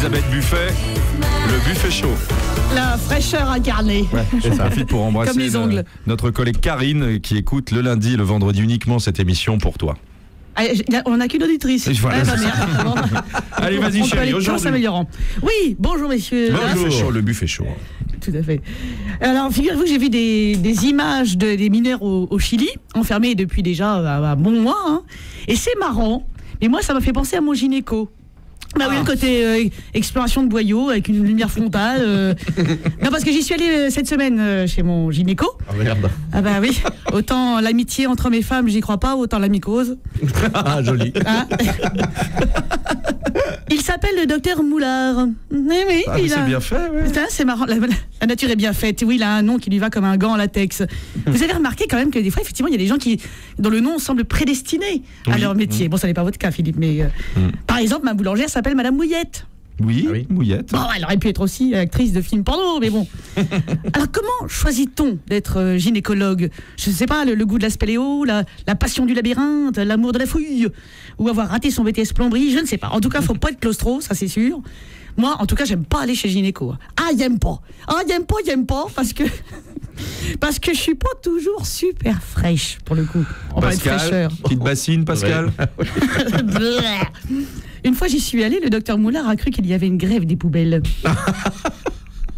Elisabeth Buffet, le buffet chaud. La fraîcheur incarnée. Ouais, c'est ça. Pour embrasser Comme les ongles. notre collègue Karine qui écoute le lundi et le vendredi uniquement cette émission pour toi. On n'a qu'une auditrice. Voilà, bah, merde. Allez, vas-y, on peut aller chérie, toujours s'améliorant. Oui, bonjour messieurs. Le buffet chaud. Tout à fait. Alors, figurez-vous que j'ai vu des images des mineurs au Chili, enfermés depuis déjà un bon mois. Hein. Et c'est marrant. Mais moi, ça m'a fait penser à mon gynéco. Bah oui, le côté exploration de boyaux avec une lumière frontale. Non, parce que j'y suis allée cette semaine chez mon gynéco. Ah merde. Ah bah oui, autant l'amitié entre mes femmes, j'y crois pas, autant la mycose. Ah, joli. Hein. Il s'appelle le docteur Moulard. Oui, c'est bien fait, oui. Putain, c'est marrant, la nature est bien faite. Oui, il a un nom qui lui va comme un gant en latex. Vous avez remarqué quand même que des fois, effectivement, il y a des gens dont le nom semble prédestiné à leur métier. Bon, ça n'est pas votre cas, Philippe, mais par exemple, ma boulangère s'appelle Madame Mouillette. Oui, Mouillette. Bon, elle aurait pu être aussi actrice de films porno, mais bon. Alors, comment choisit-on d'être gynécologue? Je ne sais pas, le goût de la spéléo, la passion du labyrinthe, l'amour de la fouille, ou avoir raté son BTS plomberie, je ne sais pas. En tout cas, il ne faut pas être claustro, ça c'est sûr. Moi, en tout cas, j'aime pas aller chez gynéco. Ah, j'aime pas, parce que je suis pas toujours super fraîche, pour le coup. On parle de fraîcheur. Qui te bassine, Pascal? Une fois j'y suis allée, le docteur Moulard a cru qu'il y avait une grève des poubelles.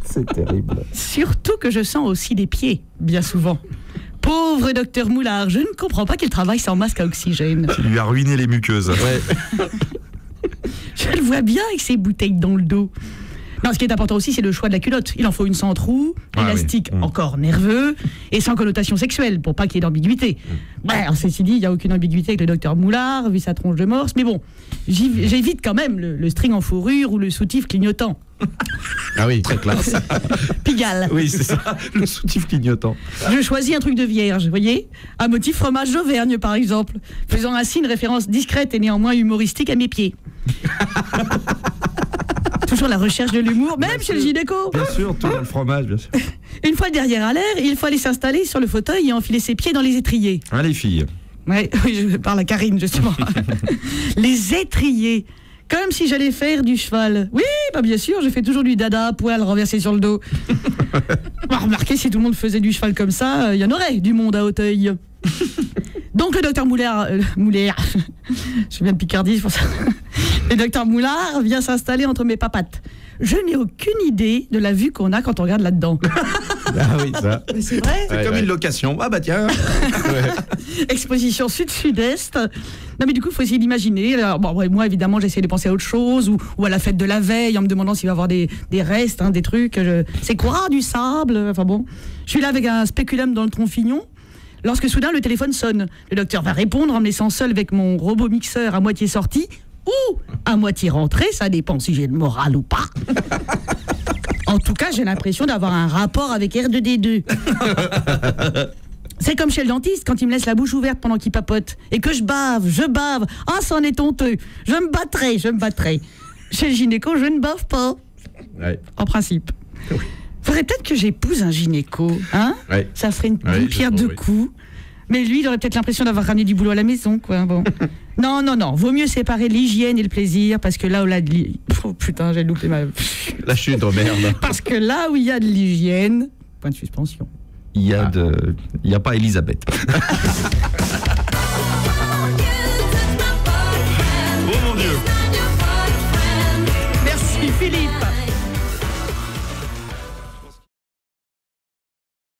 C'est terrible. Surtout que je sens aussi des pieds, bien souvent. Pauvre docteur Moulard, je ne comprends pas qu'il travaille sans masque à oxygène. Tu lui as ruiné les muqueuses. Ouais. Je le vois bien avec ses bouteilles dans le dos. Non, ce qui est important aussi, c'est le choix de la culotte. Il en faut une sans trou, élastique encore nerveux, et sans connotation sexuelle, pour pas qu'il y ait d'ambiguïté. Alors, ceci dit, il n'y a aucune ambiguïté avec le docteur Moulard, vu sa tronche de morse, mais bon, j'évite quand même le string en fourrure ou le soutif clignotant. Ah oui, très classe. Pigalle. Oui, c'est ça, le soutif clignotant. Je choisis un truc de vierge, vous voyez? Un motif fromage d'Auvergne, par exemple, faisant ainsi une référence discrète et néanmoins humoristique à mes pieds. Toujours la recherche de l'humour, même chez le gynéco. Bien sûr, tout dans le fromage, bien sûr. Une fois derrière à l'air, il faut aller s'installer sur le fauteuil et enfiler ses pieds dans les étriers. Hein, les filles? Ouais, oui, je parle à Karine, justement. Les étriers. Comme si j'allais faire du cheval. Oui, bah bien sûr, je fais toujours du dada à poil renversé sur le dos. Remarquez, si tout le monde faisait du cheval comme ça, il y en aurait du monde à Auteuil. Donc le docteur Moulard, je viens de Picardie, c'est pour ça. Le docteur Moulard vient s'installer entre mes papates. Je n'ai aucune idée de la vue qu'on a quand on regarde là-dedans. Ah oui, ça. Mais c'est vrai. C'est comme une location. Ah bah tiens. Exposition sud-sud-est. Non mais du coup, il faut essayer d'imaginer. Alors, bon, moi, évidemment, j'essaie de penser à autre chose, ou à la fête de la veille, en me demandant s'il va y avoir des restes, des trucs. C'est quoi, du sable? Enfin bon, je suis là avec un spéculum dans le tronc-fignon. Lorsque soudain, le téléphone sonne. Le docteur va répondre en me laissant seul avec mon robot mixeur à moitié sorti, ou à moitié rentré, ça dépend si j'ai le moral ou pas. En tout cas, j'ai l'impression d'avoir un rapport avec R2D2. C'est comme chez le dentiste, quand il me laisse la bouche ouverte pendant qu'il papote, et que je bave. Ah, c'en est honteux. Je me battrai. Chez le gynéco, je ne bave pas. Ouais. En principe. Oui. Faudrait peut-être que j'épouse un gynéco, hein? Ouais. Ça ferait une pierre deux coups. Mais lui, il aurait peut-être l'impression d'avoir ramené du boulot à la maison, quoi. Bon. Non. Vaut mieux séparer l'hygiène et le plaisir, parce que là où oh putain, j'ai loupé ma... La chute, merde. Parce que là où il y a de l'hygiène, point de suspension. Il y a pas Elisabeth. Merci Philippe.